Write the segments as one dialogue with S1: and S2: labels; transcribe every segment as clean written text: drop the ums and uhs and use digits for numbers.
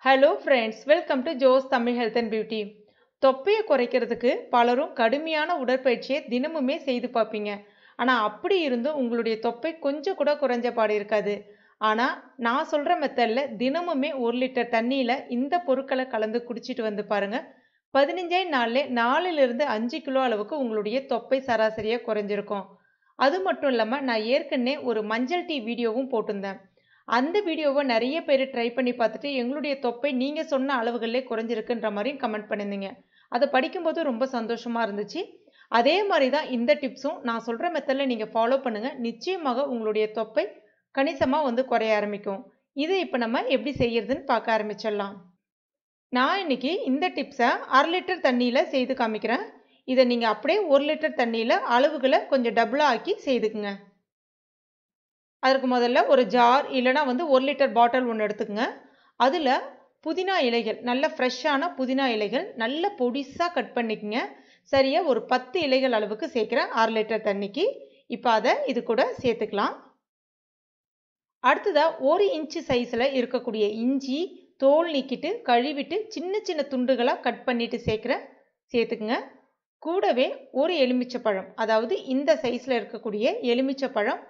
S1: Hello friends, welcome to Joe's Tamil Health and Beauty. தொப்பையை குறைக்கிறதுக்கு பலரும் கடுமையான உடற்பயிற்சியை தினமுமே செய்து பார்ப்பீங்க. ஆனால் அப்படி இருந்தும் உங்களுடைய தொப்பை கொஞ்சம் கூட குறைஞ்ச பாடு இருக்காது. ஆனால் நான் சொல்கிற மெத்தடில் தினமுமே 1 லிட்டர் தண்ணியில் இந்த பொருட்களை கலந்து குடிச்சிட்டு வந்து பாருங்க. 15 நாள்ல 4லிருந்து 5 கிலோ அளவுக்கு உங்களுடைய தொப்பை சராசரியாக குறைஞ்சிருக்கும். அது மட்டும் இல்லாமல் நான் ஏற்கனவே ஒரு மஞ்சள் டீ வீடியோவும் போட்டிருந்தேன். அந்த வீடியோவை நிறைய பேர் ட்ரை பண்ணி பார்த்துட்டு எங்களுடைய தொப்பை நீங்கள் சொன்ன அளவுகளே குறைஞ்சிருக்குன்ற மாதிரியும் கமெண்ட் பண்ணியிருந்தீங்க. அதை படிக்கும்போது ரொம்ப சந்தோஷமாக இருந்துச்சு. அதே மாதிரி தான் இந்த டிப்ஸும் நான் சொல்கிற மெத்தடில் நீங்கள் ஃபாலோ பண்ணுங்கள். நிச்சயமாக உங்களுடைய தொப்பை கணிசமாக குறைய ஆரம்பிக்கும். இதை இப்போ நம்ம எப்படி செய்யறதுன்னு பார்க்க ஆரம்பிச்சிடலாம். நான் இன்னைக்கு இந்த டிப்ஸை 1/2 லிட்டர் தண்ணியில் செய்து காமிக்கிறேன். இதை நீங்கள் அப்படியே 1 லிட்டர் தண்ணியில் அளவுகளை கொஞ்சம் டபுளாக ஆக்கி செய்துக்குங்க. அதற்கு முதல்ல ஒரு ஜார் இல்லைனா 1 லிட்டர் பாட்டில் ஒன்று எடுத்துக்கங்க. அதில் புதினா இலைகள், நல்ல ஃப்ரெஷ்ஷான புதினா இலைகள் நல்ல பொடிசாக கட் பண்ணிக்கங்க. சரியாக ஒரு 10 இலைகள் அளவுக்கு சேர்க்குறேன் 1/2 லிட்டர் தண்ணிக்கு. இப்போ அதை இது கூட சேர்த்துக்கலாம். அடுத்ததாக 1 இன்ச்சு சைஸில் இருக்கக்கூடிய இஞ்சி தோல் நீக்கிட்டு கழுவிட்டு சின்ன சின்ன துண்டுகளாக கட் பண்ணிட்டு சேர்த்துக்குங்க. கூடவே ஒரு எலுமிச்சைப்பழம், அதாவது இந்த சைஸில் இருக்கக்கூடிய எலுமிச்சைப்பழம்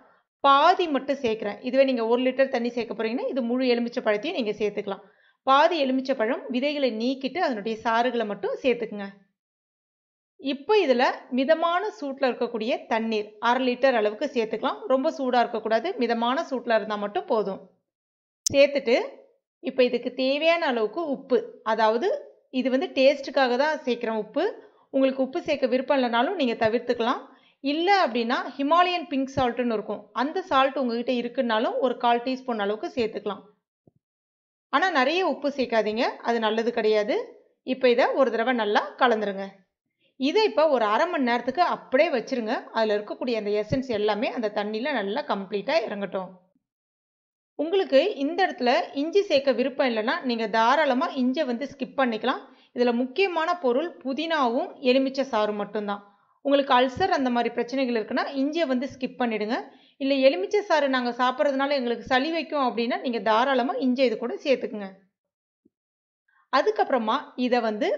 S1: பாதி மட்டும் சேர்க்குறேன். இதுவே நீங்கள் 1 லிட்டர் தண்ணி சேர்க்க போகிறீங்கன்னா இது முழு எலுமிச்சை பழத்தையும் நீங்கள் சேர்த்துக்கலாம். பாதி எலுமிச்சை பழம் விதைகளை நீக்கிட்டு அதனுடைய சாறுகளை மட்டும் சேர்த்துக்குங்க. இப்போ இதில் மிதமான சூட்டில் இருக்கக்கூடிய தண்ணீர் 1/2 லிட்டர் அளவுக்கு சேர்த்துக்கலாம். ரொம்ப சூடாக இருக்கக்கூடாது, மிதமான சூட்டில் இருந்தால் மட்டும் போதும். சேர்த்துட்டு இப்போ இதுக்கு தேவையான அளவுக்கு உப்பு, அதாவது இது டேஸ்ட்டுக்காக தான் சேர்க்குறேன் உப்பு. உங்களுக்கு உப்பு சேர்க்க விருப்பம் இல்லைனாலும் நீங்கள் தவிர்த்துக்கலாம். இல்லை அப்படின்னா ஹிமாலயன் பிங்க் சால்ட்டுன்னு இருக்கும், அந்த சால்ட் உங்ககிட்ட இருக்குன்னாலும் ஒரு 1/4 டீஸ்பூன் அளவுக்கு சேர்த்துக்கலாம். ஆனால் நிறைய உப்பு சேர்க்காதீங்க, அது நல்லது கிடையாது. இப்போ இதை ஒரு தடவை நல்லா கலந்துருங்க. இதை இப்போ ஒரு 1/2 மணி நேரத்துக்கு அப்படியே வச்சுருங்க. அதில் இருக்கக்கூடிய அந்த எசன்ஸ் எல்லாமே அந்த தண்ணியில் நல்லா கம்ப்ளீட்டாக இறங்கட்டும். உங்களுக்கு இந்த இடத்துல இஞ்சி சேர்க்க விருப்பம் இல்லைன்னா நீங்கள் தாராளமாக இஞ்சியை ஸ்கிப் பண்ணிக்கலாம். இதில் முக்கியமான பொருள் புதினாவும் எலுமிச்சை சாறும் மட்டும்தான். உங்களுக்கு அல்சர் அந்த மாதிரி பிரச்சனைகள் இருக்குன்னா இஞ்சியை ஸ்கிப் பண்ணிடுங்க. இல்லை எலுமிச்சை சாறு நாங்கள் சாப்பிட்றதுனால எங்களுக்கு சளி வைக்கும் அப்படின்னா நீங்கள் தாராளமாக இஞ்சி இது கூட சேர்த்துக்குங்க. அதுக்கப்புறமா இதை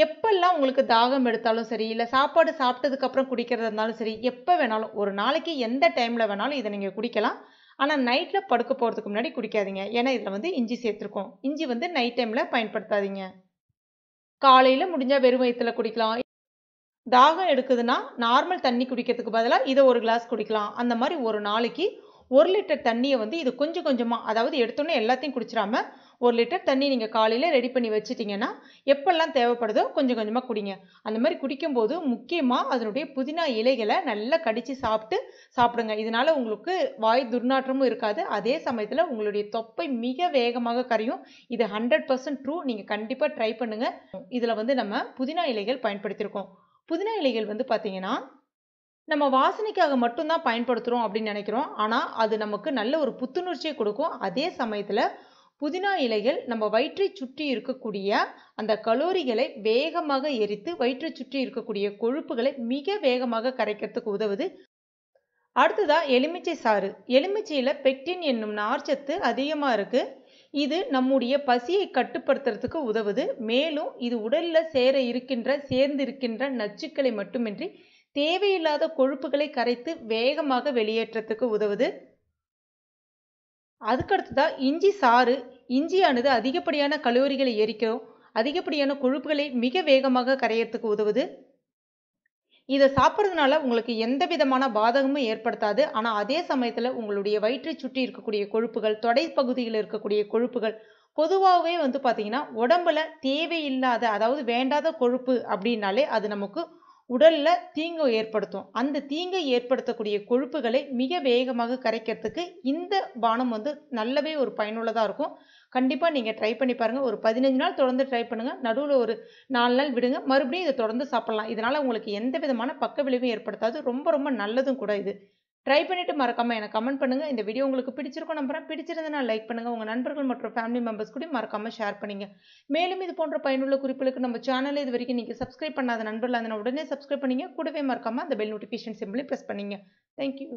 S1: எப்பெல்லாம் உங்களுக்கு தாகம் எடுத்தாலும் சரி, இல்லை சாப்பாடு சாப்பிட்டதுக்கப்புறம் குடிக்கிறதா இருந்தாலும் சரி, எப்போ வேணாலும் ஒரு நாளைக்கு எந்த டைமில் வேணாலும் இதை நீங்கள் குடிக்கலாம். ஆனால் நைட்டில் படுக்க போகிறதுக்கு முன்னாடி குடிக்காதீங்க. ஏன்னா இதில் இஞ்சி சேர்த்துருக்கோம். இஞ்சி நைட் டைமில் பயன்படுத்தாதீங்க. காலையில் முடிஞ்சால் வெறும் வயிற்றில் குடிக்கலாம். தாகம் எடுக்குதுன்னா நார்மல் தண்ணி குடிக்கிறதுக்கு பதிலாக இதை ஒரு கிளாஸ் குடிக்கலாம். அந்த மாதிரி ஒரு நாளைக்கு 1 லிட்டர் தண்ணியை இது கொஞ்சம் கொஞ்சமாக, அதாவது எடுத்தோன்னே எல்லாத்தையும் குடிச்சிடாம 1 லிட்டர் தண்ணி நீங்கள் காலையில் ரெடி பண்ணி வச்சிட்டிங்கன்னா எப்பெல்லாம் தேவைப்படுதோ கொஞ்சம் கொஞ்சமாக குடிங்க. அந்த மாதிரி குடிக்கும்போது முக்கியமாக அதனுடைய புதினா இலைகளை நல்லா கடித்து சாப்பிடுங்க. இதனால் உங்களுக்கு வாய் துர்நாற்றமும் இருக்காது. அதே சமயத்தில் உங்களுடைய தொப்பை மிக வேகமாக கரையும். இது 100% ட்ரூ. நீங்கள் கண்டிப்பாக ட்ரை பண்ணுங்கள். இதில் நம்ம புதினா இலைகள் பயன்படுத்தியிருக்கோம். புதினா இலைகள் பார்த்தீங்கன்னா நம்ம வாசனைக்காக மட்டும்தான் பயன்படுத்துகிறோம் அப்படின்னு நினைக்கிறோம். ஆனால் அது நமக்கு நல்ல ஒரு புத்துணர்ச்சியை கொடுக்கும். அதே சமயத்தில் புதினா இலைகள் நம்ம வயிற்றை சுற்றி இருக்கக்கூடிய அந்த கலோரிகளை வேகமாக எரித்து வயிற்றை சுற்றி இருக்கக்கூடிய கொழுப்புகளை மிக வேகமாக கரைக்கிறதுக்கு உதவுது. அடுத்ததாக எலுமிச்சை சாறு. எலுமிச்சையில் பெக்டின் என்னும் நார்ச்சத்து அதிகமாக இருக்குது. இது நம்முடைய பசியை கட்டுப்படுத்துறதுக்கு உதவுது. மேலும் இது உடலில் சேர்ந்து இருக்கின்ற நச்சுக்களை மட்டுமின்றி தேவையில்லாத கொழுப்புகளை கரைத்து வேகமாக வெளியேற்றத்துக்கு உதவுது. அதுக்கடுத்ததா இஞ்சி சாறு. இஞ்சியானது அதிகப்படியான கலோரிகளை எரிக்கும், அதிகப்படியான கொழுப்புகளை மிக வேகமாக கரையறதுக்கு உதவுது. இதை சாப்பிட்றதுனால உங்களுக்கு எந்த விதமான பாதகமும் ஏற்படுத்தாது. ஆனால் அதே சமயத்தில் உங்களுடைய வயிற்றை சுற்றி இருக்கக்கூடிய கொழுப்புகள், தொடை பகுதியில் இருக்கக்கூடிய கொழுப்புகள் பொதுவாகவே பார்த்தீங்கன்னா உடம்புல தேவையில்லாத, அதாவது வேண்டாத கொழுப்பு அப்படின்னாலே அது நமக்கு உடலில் தீங்கு ஏற்படுத்தும். அந்த தீங்கை ஏற்படுத்தக்கூடிய கொழுப்புகளை மிக வேகமாக கரைக்கிறதுக்கு இந்த பானம் நல்லாவே ஒரு பயனுள்ளதாக இருக்கும். கண்டிப்பாக நீங்கள் ட்ரை பண்ணி பாருங்கள். ஒரு 15 நாள் தொடர்ந்து ட்ரை பண்ணுங்கள். நடுவில் ஒரு 4 நாள் விடுங்க. மறுபடியும் இதை தொடர்ந்து சாப்பிட்லாம். இதனால் உங்களுக்கு எந்த விதமான பக்க விளைவும் ஏற்படுத்தாது. ரொம்ப ரொம்ப நல்லதும் கூட இது. ட்ரை பண்ணிவிட்டு மறக்காமல் எனக்கு கமெண்ட் பண்ணுங்கள். இந்த வீடியோ உங்களுக்கு பிடிச்சிருக்கும் நம்புறேன். பிடிச்சிருந்ததுன்னா லைக் பண்ணுங்கள். உங்கள் நண்பர்கள் மற்றும் ஃபேமிலி மெம்பர்ஸ் கூட மறக்காமல் ஷேர் பண்ணுங்க. மேலும் இது போன்ற பயனுள்ள குறிப்புகளுக்கு நம்ம சேனலை இது வரைக்கும் நீங்கள் சப்ஸ்கிரைப் பண்ணாத நண்பர்கள் அதனால் உடனே சப்ஸ்கிரைப் பண்ணிங்க. கூடவே மறக்காமல் அந்த பெல் நோட்டிஃபிகேஷன் சிம்பிளை ப்ரெஸ் பண்ணிங்க. தேங்க்யூ.